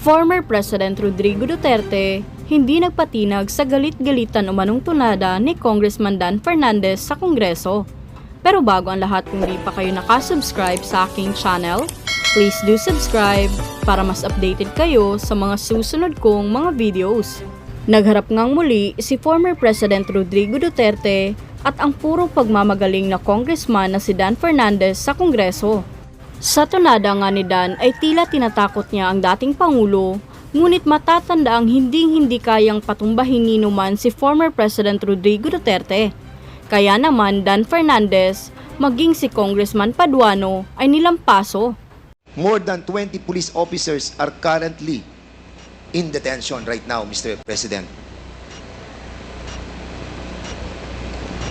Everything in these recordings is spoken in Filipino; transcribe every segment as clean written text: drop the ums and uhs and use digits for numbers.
Former President Rodrigo Duterte hindi nagpatinag sa galit-galitan umanong tunada ni Congressman Dan Fernandez sa Kongreso. Pero bago ang lahat, kung di pa kayo nakasubscribe sa aking channel, please do subscribe para mas updated kayo sa mga susunod kong mga videos. Nagharap ngang muli si former President Rodrigo Duterte at ang puro pagmamagaling na congressman na si Dan Fernandez sa Kongreso. Sa tunada nga ni Dan ay tila tinatakot niya ang dating Pangulo, ngunit matatanda ang hindi kayang patumbahin ni numan si former President Rodrigo Duterte. Kaya naman Dan Fernandez, maging si Congressman Paduano ay nilampaso. More than 20 police officers are currently in detention right now, Mr. President.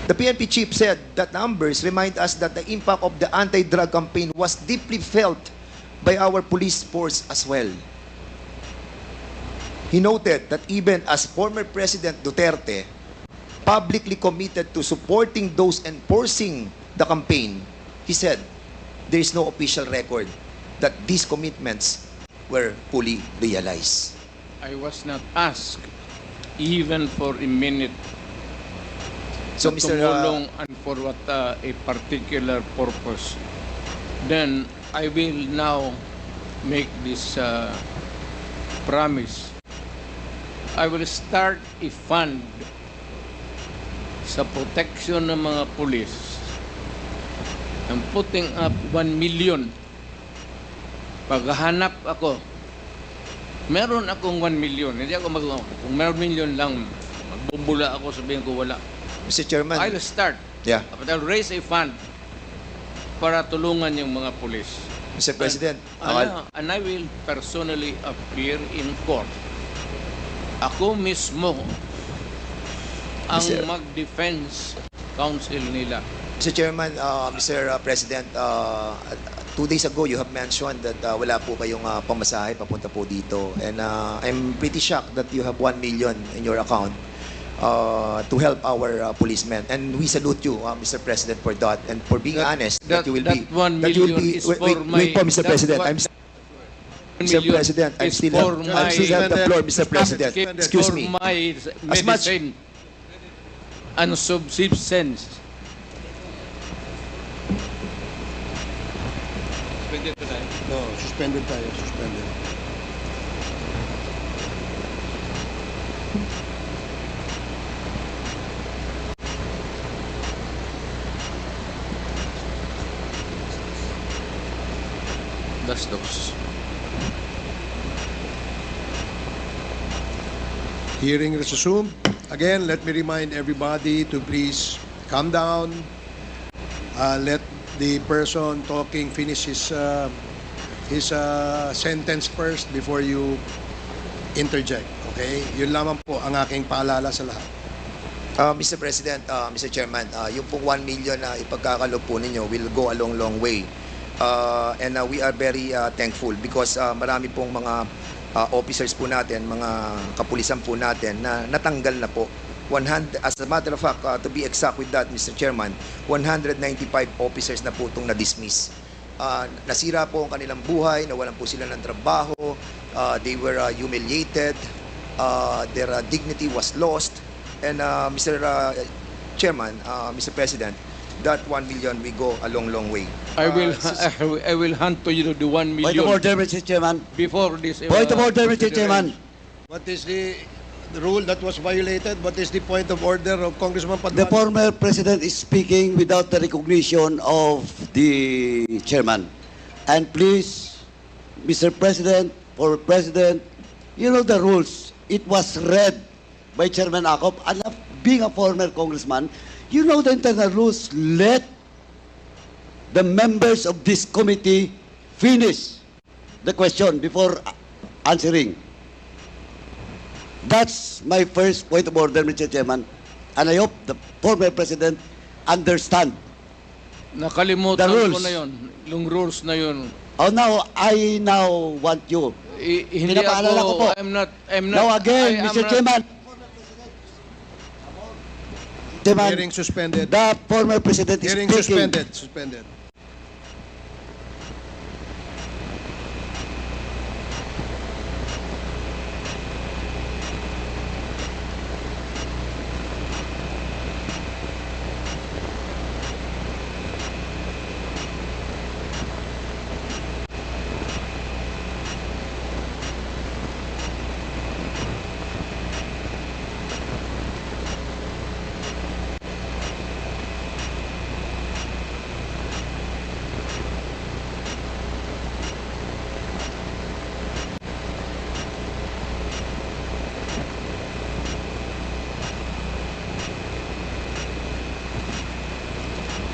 The PNP chief said that numbers remind us that the impact of the anti-drug campaign was deeply felt by our police force as well. He noted that even as former President Duterte publicly committed to supporting those enforcing the campaign, he said there is no official record that these commitments were fully realized. I was not asked even for a minute So, to Mr. tumulong and for what a particular purpose. Then I will now make this promise. I will start a fund sa protection ng mga pulis. I'm putting up 1 million. Paghahanap ako, meron akong 1 million. Hindi ako kung meron million lang, magbubula ako, sabihin ko wala. Mr. Chairman. I'll start. Yeah. But I'll raise a fund para tulungan yung mga pulis. Mr. President. And I will personally appear in court. Ako mismo ang mag-defense counsel nila. Mr. Chairman, Mr. President, 2 days ago you have mentioned that wala po kayong pamasahe papunta po dito. And I'm pretty shocked that you have 1 million in your account to help our policemen, and we salute you, Mr. President, for that, and for being honest that you will be. 1 million is for my. Wait po, Mr. President. Mr. President, I'm still have the floor, Mr. President. Excuse me. For my As much- medicine and subsistence. No, suspended tayo, suspended. Bastos. Hearing resumed. Again, let me remind everybody to please calm down. Let the person talking finish his sentence first before you interject. Okay? Yun lamang po ang aking paalala sa lahat. Mr. President, Mr. Chairman, yung pong 1 million na ipagkakalob po ninyo will go a long way. And we are very thankful because marami pong mga officers po natin, mga kapulisan po natin na natanggal na po. 100, as a matter of fact, to be exact with that, Mr. Chairman, 195 officers na po itong na-dismiss. Nasira po ang kanilang buhay, nawalan po sila ng trabaho, they were humiliated, their dignity was lost. And Mr. Chairman, Mr. President, that 1 million we go a long way. I will hand to you the 1 million. Point of order, Mr. Chairman. Before this. Point of order, Mr. Chairman. What is the rule that was violated? What is the point of order of Congressman Paduano? The former president is speaking without the recognition of the chairman. And please, Mr. President, former president, you know the rules. It was read by Chairman Acop. And being a former congressman, you know the internal rules. Let the members of this committee finish the question before answering. That's my first point of order, Mr. Chairman. And I hope the former president understand. Nakalimutan The rules. ko na yun. Yung rules na yun. Oh, now, I now want you. Hindi Pinapaalala ko po. I'm not. Now again, I am Mr. not- Chairman. Chairman, Hearing suspended. the former president is Hearing speaking. suspended.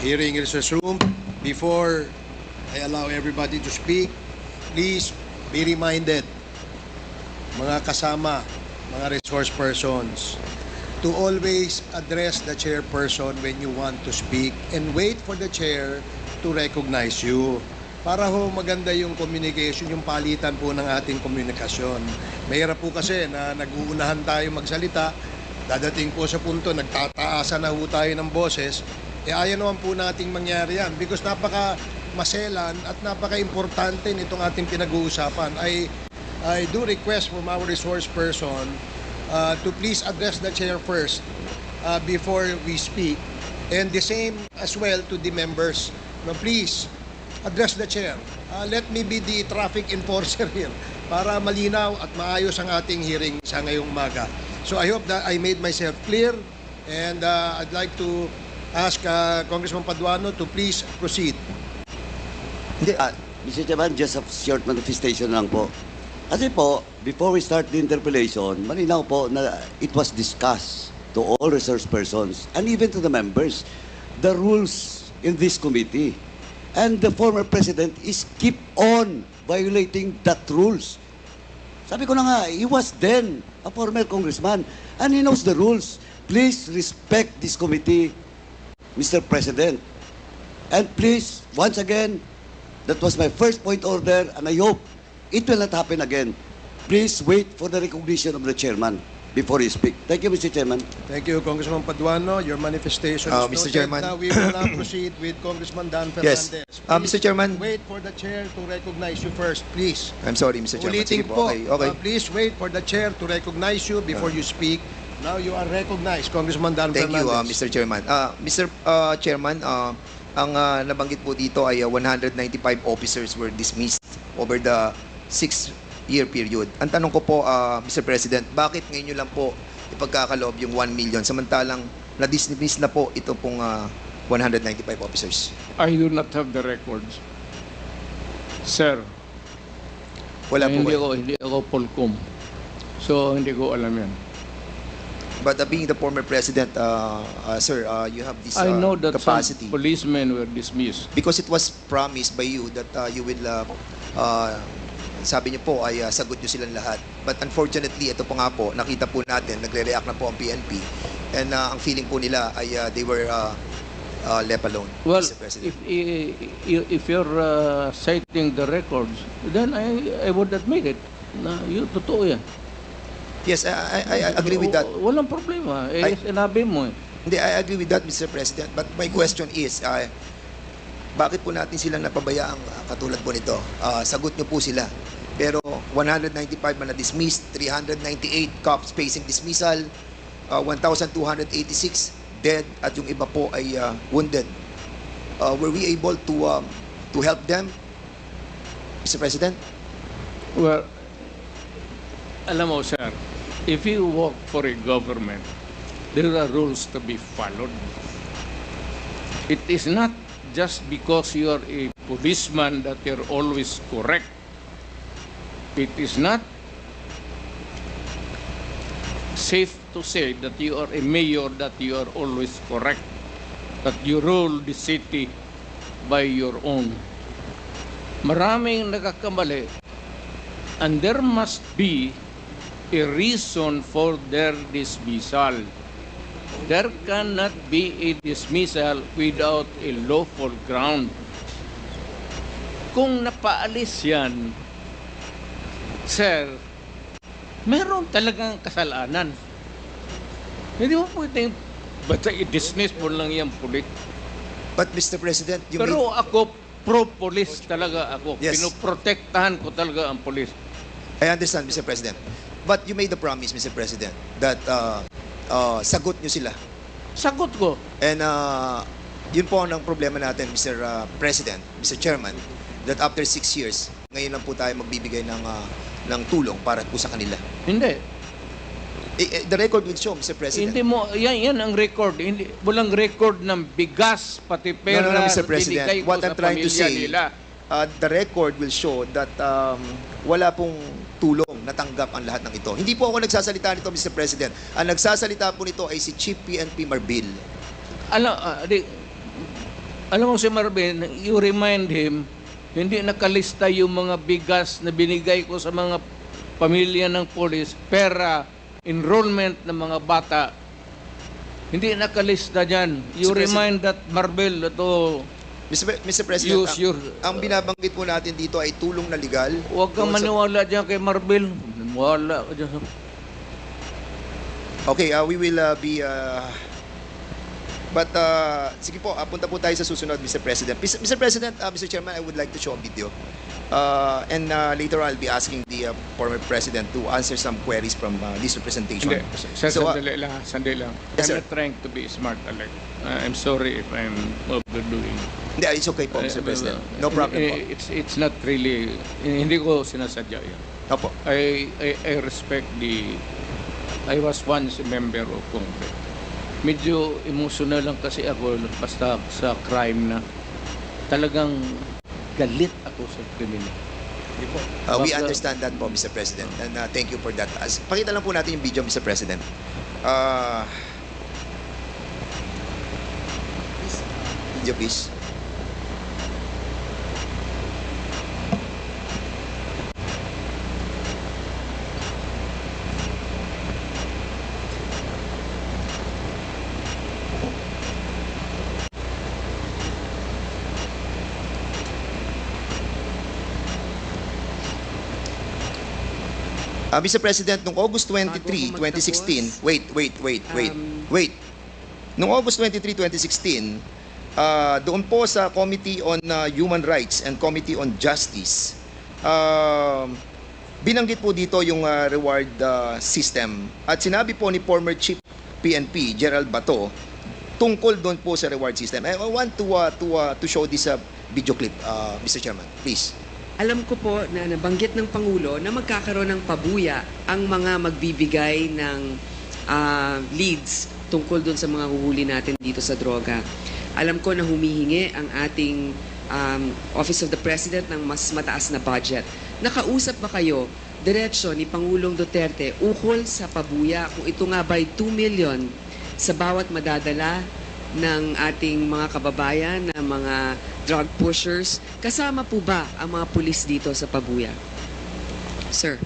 Hearing is resumed. Before I allow everybody to speak, please be reminded, mga kasama, mga resource persons, to always address the chairperson when you want to speak and wait for the chair to recognize you. Para ho maganda yung communication, yung palitan po ng ating komunikasyon. Mahirap po kasi na nag-uunahan tayo magsalita, dadating po sa punto, nagtataasan na ho tayo ng boses, ayaw naman po nating mangyari yan because napaka-maselan at napaka-importante nitong ating pinag-uusapan. I do request from our resource person to please address the chair first before we speak, and the same as well to the members. No, please address the chair. Let me be the traffic enforcer here para malinaw at maayos ang ating hearing sa ngayong umaga. So I hope that I made myself clear, and I'd like to ask Congressman Paduano to please proceed. Hindi, Mr. Chairman, just a short manifestation lang po. Kasi po, before we start the interpellation, malinaw po na it was discussed to all resource persons and even to the members, the rules in this committee. And the former president is keep on violating that rules. Sabi ko na nga, he was then a former congressman and he knows the rules. Please respect this committee, Mr. President. And please, once again, that was my first point order, and I hope it will not happen again. Please wait for the recognition of the chairman before you speak. Thank you, Mr. Chairman. Thank you, Congressman Paduano. Your manifestation is Mr. noted. Chairman. Now we will now proceed with Congressman Dan Yes. Fernandez. Mr. Chairman. Wait for the chair to recognize you first, please. I'm sorry, Mr. Chairman. Ulitin Sige po, Okay, okay. please wait for the chair to recognize you before you speak. Now you are recognized, Congressman Dan Thank you, Fernandez. Mr. Chairman. Mr. Chairman, ang nabanggit po dito ay 195 officers were dismissed over the 6-year period. Ang tanong ko po, Mr. President, bakit ngayon nyo lang po ipagkakaloob yung 1 million samantalang na-dismiss na po ito pong 195 officers? I do not have the records. Sir, Wala po. hindi ako Polcom. So, hindi ko alam yan. But being the former president, sir, you have this I know that capacity. some policemen were dismissed. Because it was promised by you that you will, sabi niyo po ay sagot niyo silang lahat. But unfortunately, ito po nga po, nakita po natin, nagre-react na po ang PNP. And ang feeling po nila ay they were left alone, Well, Mr. President. if you're citing the records, then I would admit it. Na yun, totoo yan. Yes, I agree with that. Walang problema. Sinabi mo eh. Hindi, I agree with that, Mr. President. But my question is, bakit po natin silang napabayaang katulad po nito? Sagot niyo po sila. Pero 195 man na-dismissed, 398 cops facing dismissal, 1,286 dead, at yung iba po ay wounded. Were we able to help them, Mr. President? Well, alam mo, sir, if you work for a government, there are rules to be followed. It is not just because you are a policeman that you're always correct. It is not safe to say that you are a mayor that you are always correct, that you rule the city by your own. Maraming nagkakamali, and there must be a reason for their dismissal. There cannot be a dismissal without a lawful ground. Kung napaalis yan, sir, meron talagang kasalanan. Hindi mo pwedeng basta i-dismiss mo lang yung pulit. But Mr. President, you Pero ako, pro-police talaga ako. Yes. Pinoprotektahan ko talaga ang police. I understand, Mr. President. But you made the promise, Mr. President, that sagot nyo sila. Sagot ko. And yun po ang problema natin, Mr. President, Mr. Chairman, that after 6 years, ngayon lang po tayo magbibigay ng tulong para po sa kanila. Hindi. The record will show, Mr. President. Hindi mo, yan ang record. Hindi, walang record ng bigas, pati pera, No, Mr. President. binigay ko What sa I'm trying to pamilya say, nila. the record will show that wala pong tulong natanggap ang lahat ng ito. Hindi po ako nagsasalita nito, Mr. President. Ang nagsasalita po nito ay si Chief PNP Marbil. Alam mo si Marvin, you remind him, hindi nakalista yung mga bigas na binigay ko sa mga pamilya ng polis, pera, enrollment ng mga bata. Hindi nakalista dyan. You Mr. President. remind that Marvel to Mr. President, use your... ang binabanggit po natin dito ay tulong na legal. Huwag kang Doon sa- maniwala dyan kay Marvel. Maniwala ka dyan. Okay, we will sige po, punta po tayo sa susunod, Mr. President. Mr. President, Mr. Chairman, I would like to show a video. And later I'll be asking the former President to answer some queries from this representation. Hindi, sandali lang. Yes, I'm sir. not trying to be smart, Alec. I'm sorry if I'm overdoing. Hindi, it's okay po, Mr. President. No problem po. It's not really, hindi ko sinasadya yan. Opo. I respect I was once a member of Congress. Medyo emotional lang kasi ako basta sa crime na talagang galit ako sa kriminal. We Baka- understand that po, Mr. President. And thank you for that. Pakita lang po natin yung video, Mr. President. Video, please. Mr. President, noong August 23, 2016, wait. Noong August 23, 2016, doon po sa Committee on Human Rights and Committee on Justice, binanggit po dito yung reward system. At sinabi po ni former Chief PNP, Gerald Bato, tungkol doon po sa reward system. I want to show this video clip, Mr. Chairman, please. Alam ko po na nabanggit ng Pangulo na magkakaroon ng pabuya ang mga magbibigay ng leads tungkol doon sa mga huhuli natin dito sa droga. Alam ko na humihingi ang ating Office of the President ng mas mataas na budget. Nakausap ba kayo diretsyo ni Pangulong Duterte ukol sa pabuya kung ito nga ba'y 2 million sa bawat madadala ng ating mga kababayan na mga drug pushers? Kasama po ba ang mga pulis dito sa pabuya? Sir.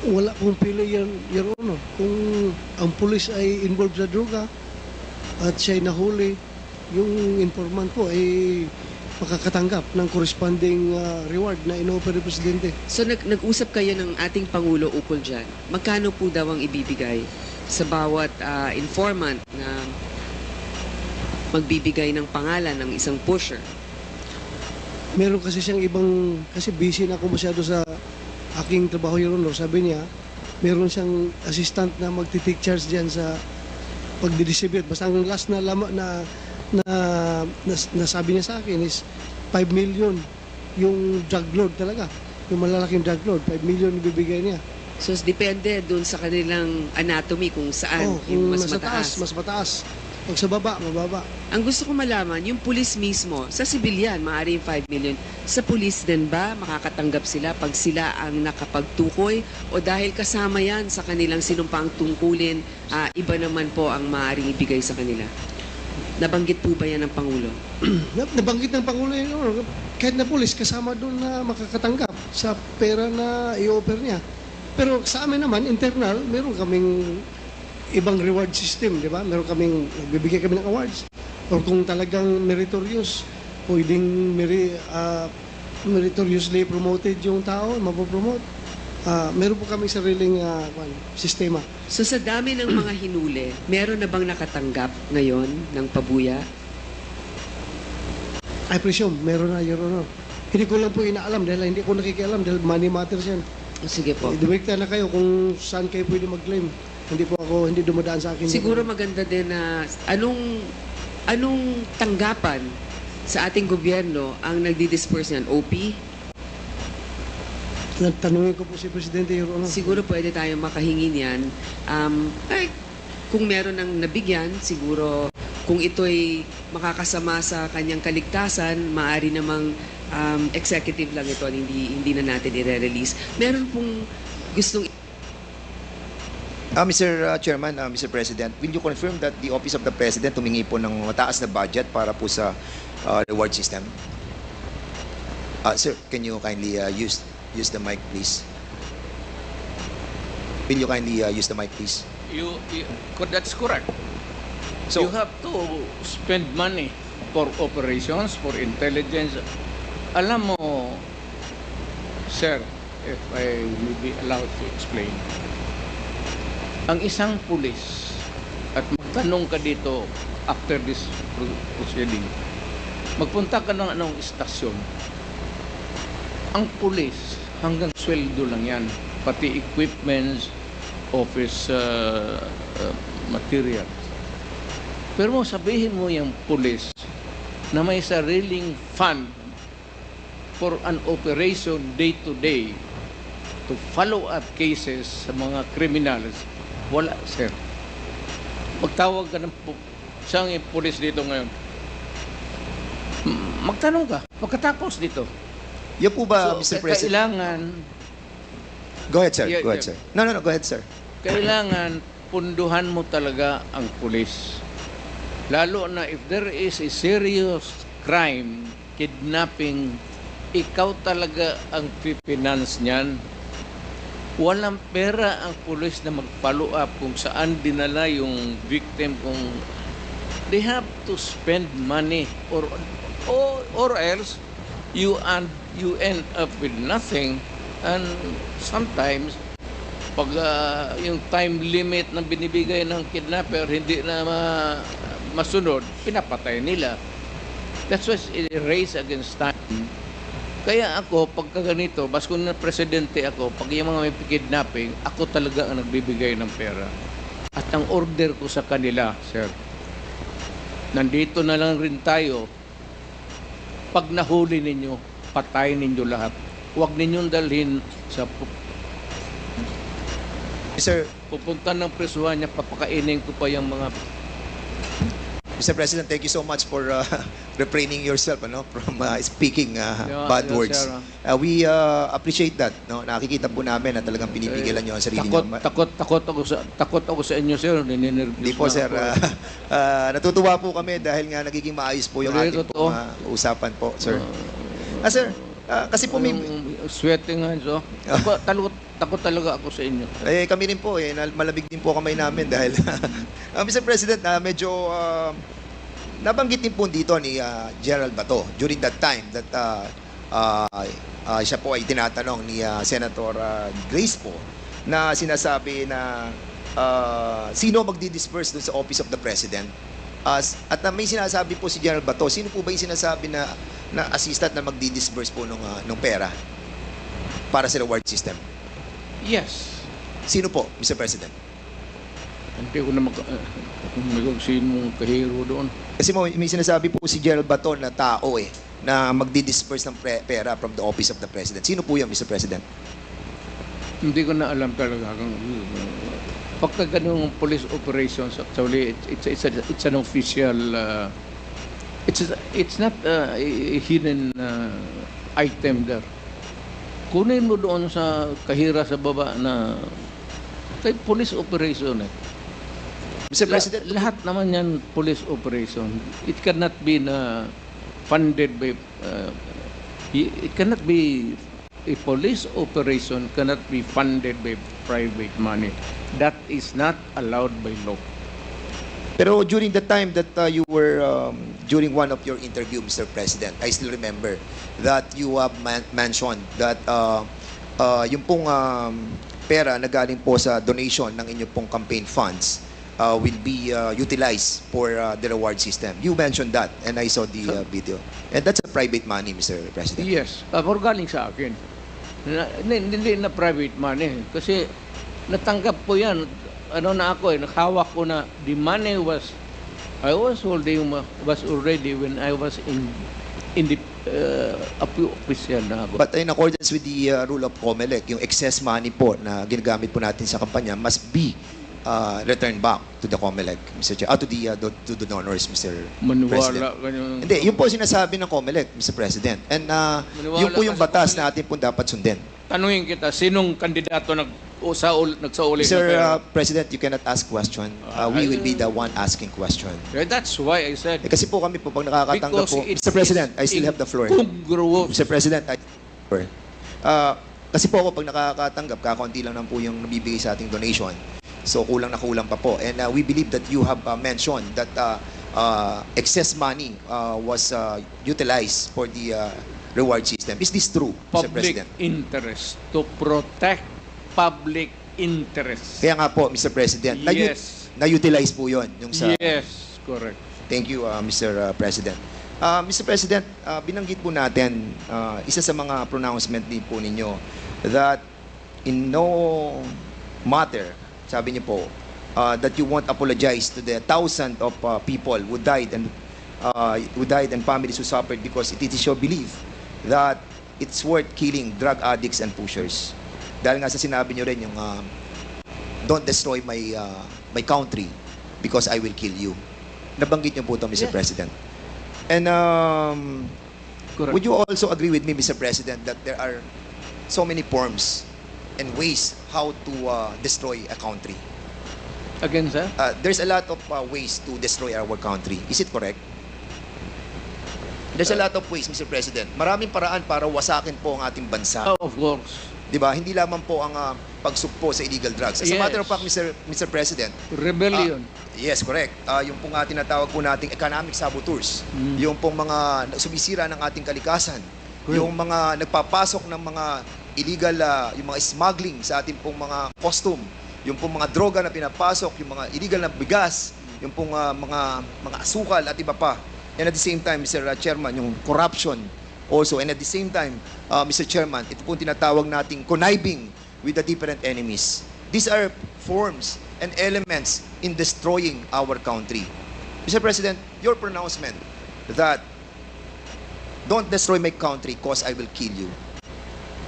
Wala kong pili yan, Your Honor. Kung ang pulis ay involved sa droga at siya'y nahuli, yung informant po ay makakatanggap ng corresponding reward na ino-offer ng Presidente. So nag-usap kayo ng ating Pangulo ukol dyan. Magkano po daw ang ibibigay sa bawat informant na magbibigay ng pangalan ng isang pusher? Meron kasi siyang ibang, kasi busy na ako masyado sa aking trabaho, Your Honor. Sabi niya, meron siyang assistant na magti-take charge diyan sa pagdi-distribute. Basta ang last na nasabi niya sa akin is 5 million yung drug load talaga. Yung malalaking drug load, 5 million ibibigay niya. So depende dun sa kanilang anatomy kung saan yung mas nasa mataas. mas mataas. Pag sa baba, mababa. Ang gusto ko malaman, yung pulis mismo, sa sibilyan, maaari yung 5 million. Sa pulis din ba, makakatanggap sila pag sila ang nakapagtukoy? O dahil kasama yan sa kanilang sinumpang tungkulin, iba naman po ang maaaring ibigay sa kanila? Nabanggit po ba yan ng Pangulo? Nabanggit ng Pangulo yun, Your Honor. Kahit na pulis, kasama doon na makakatanggap sa pera na i-offer niya. Pero sa amin naman, internal, meron kaming ibang reward system, di ba? Meron kaming, nagbibigay kami ng awards. Or kung talagang meritorious, pwedeng meritoriously promoted yung tao, mapopromote. Meron po kami sariling sistema. So sa dami ng mga hinuli, meron na bang nakatanggap ngayon ng pabuya? I presume, meron na, Your Honor. Hindi ko lang po inaalam dahil hindi ko nakikialam dahil money matters yan. O, sige po. Direkta na kayo kung saan kayo pwede mag-claim. Hindi po ako, hindi dumadaan sa akin. Siguro maganda din na anong tanggapan sa ating gobyerno ang nagdi-disperse niyan? OP? Nagtanungin ko po si Presidente, Your Honor. Siguro pwede tayong makahingi niyan. Kung meron ng nabigyan, siguro kung ito'y makakasama sa kanyang kaligtasan, maaari namang executive lang ito, hindi na natin i-release. Meron pong gustong Mr. Chairman, Mr. President, will you confirm that the Office of the President humingi po ng mataas na budget para po sa reward system? Sir, can you kindly use the mic, please? Will you kindly use the mic, please? That's correct. So, You have to spend money for operations, for intelligence. Alam mo, sir, if I will be allowed to explain, ang isang pulis, at magtanong ka dito after this proceeding, magpunta ka ng anong istasyon, ang pulis, hanggang sweldo lang yan, pati equipments, office materials. Pero sabihin mo yung pulis na may sariling fund for an operation day-to-day to follow up cases sa mga criminals, wala, sir. Magtawag ka ng siyang pulis dito ngayon. Magtanong ka, pagkatapos dito. yan po ba, Mr. President? Kailangan, Go ahead, sir. Yeah, Go ahead, yeah. sir. No, go ahead, sir. kailangan punduhan mo talaga ang pulis. Lalo na if there is a serious crime, kidnapping, ikaw talaga ang pipinance niyan. Walang pera ang pulis na mag-follow up kung saan dinala yung victim, kung they have to spend money or else you end up with nothing. And sometimes pag yung time limit na binibigay ng kidnapper hindi na masunod, pinapatay nila. That's why it's a race against time. Kaya ako, pagka ganito, bas kung na presidente ako, pag yung mga may kidnapping, ako talaga ang nagbibigay ng pera. At ang order ko sa kanila, sir, nandito na lang rin tayo, pag nahuli ninyo, patayin ninyo lahat. Huwag ninyong dalhin sa Sir, pupunta ng presuhan niya, papakainin ko pa yung mga... Mr. President, thank you so much for refraining yourself from speaking bad yeah, words. sir. We appreciate that. No? Nakikita po namin na talagang pinipigilan nyo ang sarili nyo. Takot ako sa inyo, sir. Hindi po, sir. Natutuwa po kami dahil nga nagiging maayos po yung ating Totoo. usapan po, sir. Sir, kasi po may... Sweating hands, oh. Takot talaga ako sa inyo. Kami rin po, malabig din po kamay namin dahil Mr. President, medyo nabanggit din po dito ni Gerald Bato during that time that siya po ay tinatanong ni Senator Grace po na sinasabi na sino magdi-disperse dun sa Office of the President. At may sinasabi po si General Bato, sino po ba yung sinasabi na assistant na magdi-disperse po nung pera para sa reward system? Yes. Sino po, Mr. President? Hindi ko na sinong kahiro doon. Kasi may sinasabi po si Gerald Bato na tao na magdi-disperse ng pera from the Office of the President. Sino po yan, Mr. President? Hindi ko na alam talaga. Pagka ganung police operations, actually, it's an official, it's not a hidden item there. Kunin mo doon sa kahira sa baba na kay police operation Mr. President, lahat naman yan police operation. It cannot be funded by, it cannot be, a police operation cannot be funded by private money. That is not allowed by law. pero during the time that you were, during one of your interview, Mr. President, I still remember that you have mentioned that yung pong pera na galing po sa donation ng inyong pong campaign funds will be utilized for the reward system. You mentioned that and I saw the video. And that's a private money, Mr. President. Yes, for galing sa akin. Hindi na private money. Kasi natanggap ko yan. Ano na ako nakahawak ko na the money I was holding was already when I was in the official na ako. But in accordance with the rule of COMELEC, yung excess money po na ginagamit po natin sa kampanya must be returned back to the COMELEC, Mr. Chair, to the donors, Mr. Maniwala President. ganyan. Hindi, yun po sinasabi ng COMELEC, Mr. President. And yun po yung batas na atin po dapat sundin. Tanungin kita, sinong kandidato nagsauli Mr. na President, you cannot ask question. We will be the one asking question. That's why I said, Kasi po kami po, pag nakakatanggap because po, it Mr. President, I is still have the floor. incongruous. Mr. President, kasi po ako pag nakakatanggap, kakaunti lang po yung nabibigay sa ating donation. So kulang na kulang pa po. And we believe that you have mentioned that excess money was utilized for the reward system. Is this true, Mr. Public President? interest, to protect public interest. Kaya nga po, Mr. President, Yes. na-utilize po yun. Yung sa, Yes, correct. Thank you, Mr. President. Mr. President, binanggit po natin, isa sa mga pronouncement din po ninyo, that in no matter, sabi niyo po, that you won't apologize to the thousands of people who died and families who suffered because it is your belief that it's worth killing drug addicts and pushers. Dahil nga sa sinabi niyo rin yung don't destroy my country because I will kill you. Nabanggit niyo po ito, Mr. Yeah. President. And Correct. would you also agree with me, Mr. President, that there are so many forms and ways how to destroy a country? Again, sir? There's a lot of ways to destroy our country. Is it correct? There's a lot of ways, Mr. President. Maraming paraan para wasakin po ang ating bansa. Of course. 'Di ba? Hindi lamang po ang pagsugpo sa illegal drugs. As a Yes. matter of fact, Mr. President, Rebellion. yes, correct. Yung pong tinatawag po nating economic saboteurs, yung pong mga sumisira ng ating kalikasan, yung mga nagpapasok ng mga illegal, yung mga smuggling sa ating pong mga costume, yung pong mga droga na pinapasok, yung mga illegal na bigas, yung pong mga asukal at iba pa. And at the same time, Mr. Chairman, yung corruption also. And at the same time, Mr. Chairman, ito pong tinatawag nating conniving with the different enemies. These are forms and elements in destroying our country. Mr. President, your pronouncement that don't destroy my country because I will kill you.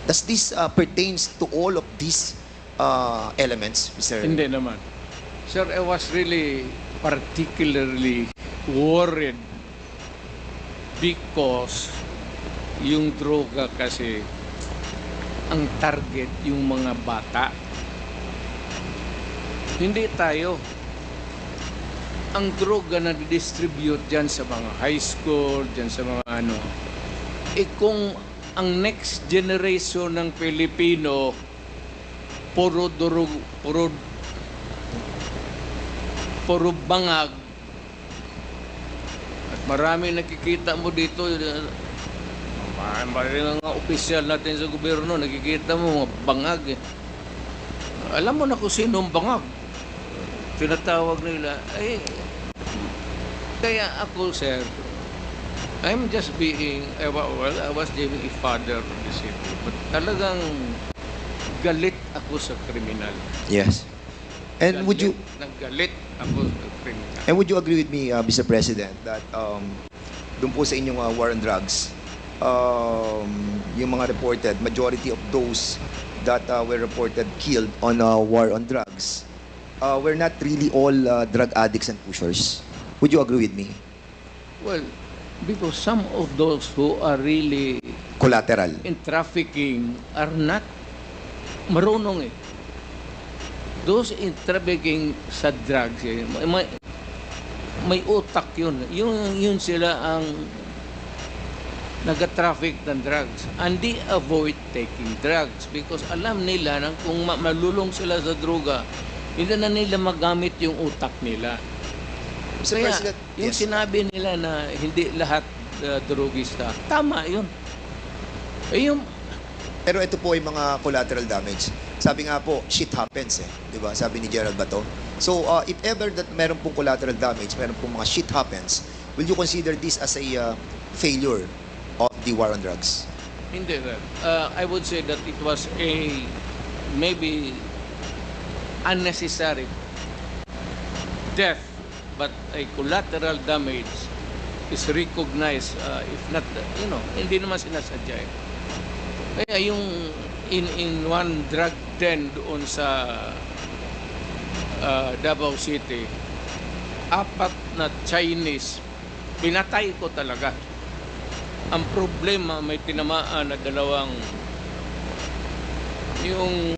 Does this pertains to all of these elements, Mr. Hindi naman. Sir, I was really particularly worried because yung droga kasi ang target yung mga bata. Hindi tayo. Ang droga na distribute dyan sa mga high school, dyan sa mga ano, kung ang next generation ng Pilipino puro bangag, at marami nakikita mo dito, marami mga opisyal natin sa gobyerno, nakikita mo mga bangag. Alam mo na kung sino ang bangag. Tinatawag nila. Kaya ako, sir, I'm just being, I was being a father of the city. But talagang galit ako sa kriminal. Yes. And would you Naggalit ako sa kriminal. And would you agree with me, Mr. President, that doon po sa inyong war on drugs, yung mga reported, majority of those that were reported killed on war on drugs were not really all drug addicts and pushers? Would you agree with me? Well, because some of those who are really Collateral. in trafficking are not marunong eh. Those in trafficking sa drugs, may utak yun. Yun sila ang nag-traffic ng drugs. And they avoid taking drugs because alam nila na kung malulong sila sa droga, hindi na nila magamit yung utak nila. Mr. Kaya, President, yung yes. sinabi nila na hindi lahat drogista, tama yun. Yung Pero ito po ay mga collateral damage. Sabi nga po, shit happens eh. Di ba? Sabi ni Gerald Bato. So, if ever that meron pong collateral damage, meron pong mga shit happens, will you consider this as a failure of the war on drugs? Hindi, sir. I would say that it was a maybe unnecessary death, but a collateral damage is recognized, if not, hindi naman sinasadya eh. Kaya yung in one drug den doon sa Davao City, 4 na Chinese, pinatay ko talaga. Ang problema, may tinamaan na 2 yung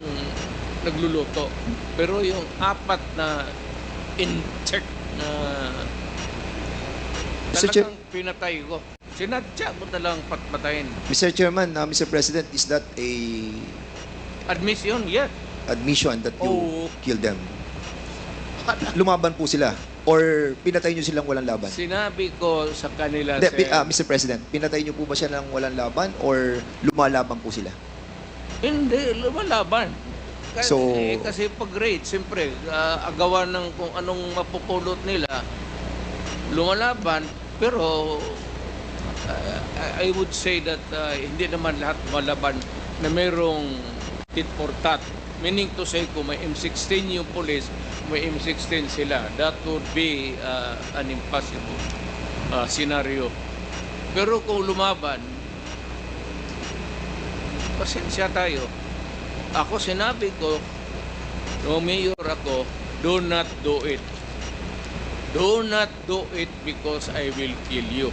nagluluto. Pero yung apat na in-check na Mr. Chair- talagang pinatay ko. Sinadya mo talang patpatayin. Mr. Chairman, Mr. President, is that a Admission, yes. admission that you Oo. killed them? Lumaban po sila? Or pinatay nyo silang walang laban? Sinabi ko sa kanila, Hindi, sir, Mr. President, pinatay nyo po ba siya ng walang laban or lumalaban po sila? hindi, lumalaban. So- Kasi pag rate, siyempre, agawan ng kung anong mapupulot nila, lumalaban, pero I would say that hindi naman lahat malaban na mayroong tit for tat. Meaning to say, kung may M16 yung police, may M16 sila. That would be an impossible scenario. Pero kung lumaban, pasensya tayo. Ako sinabi ko, no mayor ako, do not do it. Do not do it because I will kill you.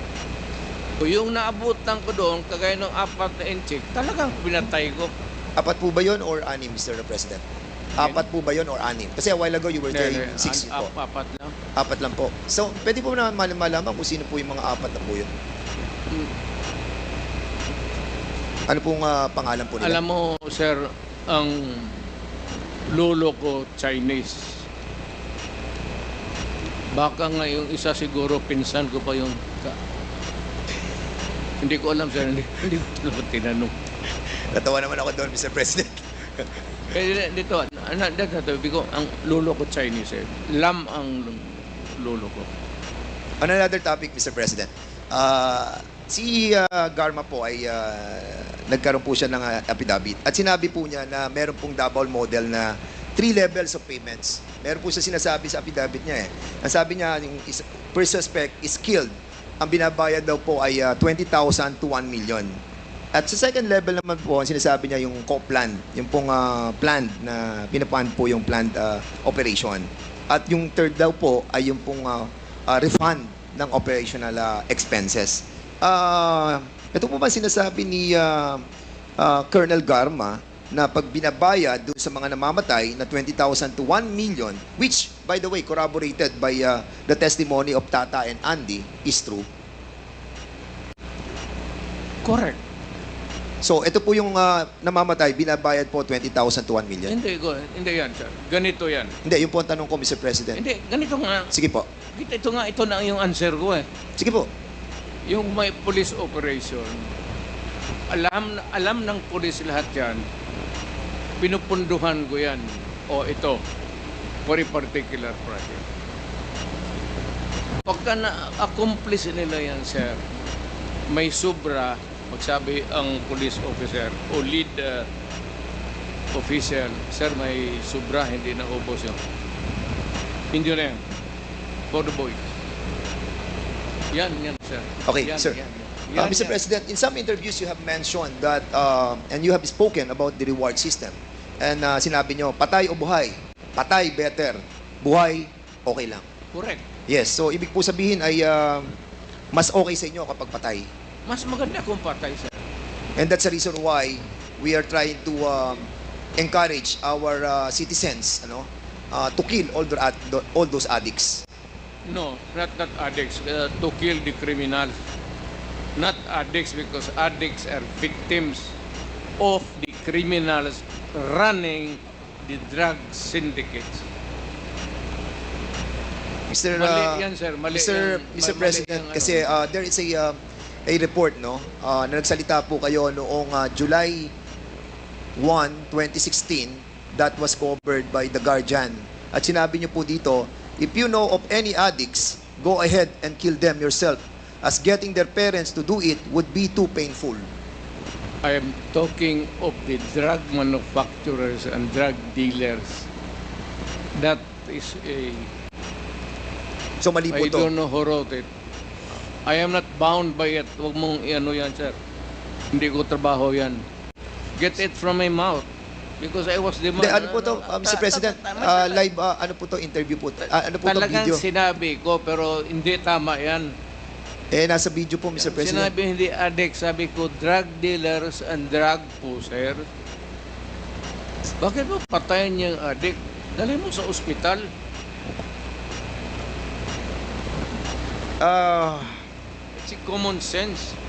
Kung yung naabutan ko doon, kagaya ng apat na inchik, talagang pinatay ko. Apat po ba yun or anim, Mr. President? Apat po ba yun or anim? Kasi a while ago you were saying 6 po. Apat lang. Apat lang po. So, pwede po naman malaman kung sino po yung mga apat na po yun. Ano pong pangalan po nila? Alam mo, sir, ang lolo ko Chinese. Baka nga yung isa siguro pinsan ko pa yung hindi ko alam, sir. Hindi ko tinanong. Natawa naman ako doon, Mr. President. Dito, ko, ang lolo ko Chinese eh. Lam ang lolo ko. On another topic, Mr. President. Si Garma po ay nagkaroon po siya ng affidavit. At sinabi po niya na meron pong double model na 3 levels of payments. Meron po siya sinasabi sa affidavit niya eh. Ang sabi niya, yung first suspect is killed. Ang binabayad daw po ay 20,000 to 1 million. At sa second level naman po, ang sinasabi niya yung co-plan, yung pong planned na pinapan po yung planned operation. At yung third daw po ay yung pong refund ng operational expenses. Ito po ba sinasabi ni Colonel Garma na pag binabayad doon sa mga namamatay na 20,000 to 1 million, which, by the way, corroborated by the testimony of Tata and Andy, is true? Correct. So, ito po yung namamatay, binabayad po 20,000 to 1 million. Hindi yan, sir. Ganito yan. Hindi, yung po ang tanong ko, Mr. President. Hindi, ganito nga. Sige po. Ito na yung answer ko eh. Sige po. Yung may police operation, alam ng police lahat yan, pinupunduhan ko yan, o ito, for a particular project. Pagka na-accomplish nila yan, sir, may sobra, magsabi ang police officer o lead official, sir, may sobra, hindi na ubos yun. Hindi na yan. For the boys. Yan, sir. Okay, Yan, sir. yan. Mr. President, in some interviews you have mentioned that, and you have spoken about the reward system. And sinabi nyo, patay o buhay? Patay, better. Buhay, okay lang. Correct. Yes, so ibig po sabihin ay mas okay sa inyo kapag patay. Mas maganda kung patay, sir. And that's the reason why we are trying to encourage our citizens to kill all those addicts. No, not addicts. To kill the criminals. Not addicts because addicts are victims of the criminals running the drug syndicates. Mr. Mali yan, sir. Mali Mr. yan. Mr. Mali President, yung kasi there is a report na nagsalita po kayo noong July 1, 2016 that was covered by The Guardian. At sinabi niyo po dito, if you know of any addicts, go ahead and kill them yourself, as getting their parents to do it would be too painful. I am talking of the drug manufacturers and drug dealers. That is a... So mali po I to. don't know who wrote it. I am not bound by it. Huwag mong ano yan, sir. Hindi ko trabaho yan. Get it from my mouth. Because I was the man. Hindi, ano po to, Mr. President? Live, ano po to, interview po. Ano po to, Talagang video? sinabi ko, pero hindi tama yan. Nasa video po, Mr. President. Sinabi hindi addict, sabi ko drug dealers and drug pusher. Bakit mo patayin niya ang adik? Dali mo sa ospital. It's a common sense.